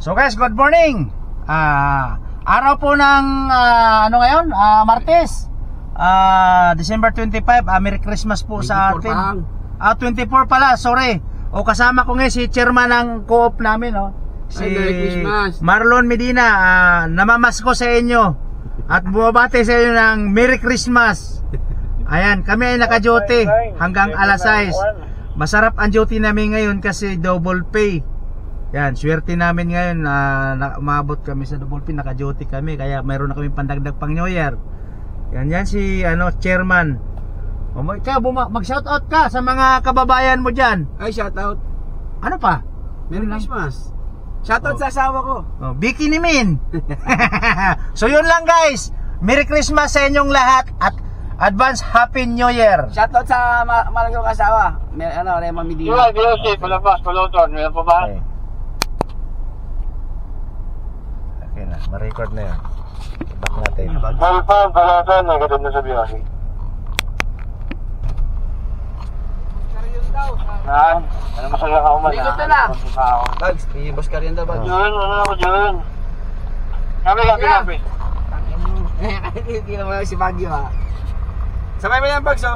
So guys, good morning. Araw po ng ano ngayon? Martes. December 25. Merry Christmas po sa atin. 24 pala, sorry. O kasama ko ngayon si chairman ng co-op namin, oh. Si Marlon Medina. Namamasko sa inyo at bumabati sa inyo ng Merry Christmas. Ayan, kami ay naka-duty hanggang alas 6. Masarap ang duty namin ngayon kasi double pay. Yan, swerte namin ngayon na umabot kami sa double pay, naka-duty kami, kaya mayroon na kami pandagdag pang New Year. Yan si chairman. Mag-shoutout ka sa mga kababayan mo diyan. Ay, shoutout. Ano pa? Merry Christmas. Shoutout sa asawa ko. Bikini Min. So yun lang guys. Merry Christmas sa inyong lahat at advance Happy New Year. Shoutout sa malagang asawa. Rema Medina. Joseph, palabas, paluton. Meron pa ba? Okay na, ma-record na yun. Back natin. Malpan, paluton. Nagatod na sa biyahe. Saan? Ano masaya ka uman? Ligot na lang. Bags, may boss ka rin daw, Bags. Diyan, ano ako dyan? Kapi. Hindi naman si Baguio, ha. Sabay mo yan, Bags, oh.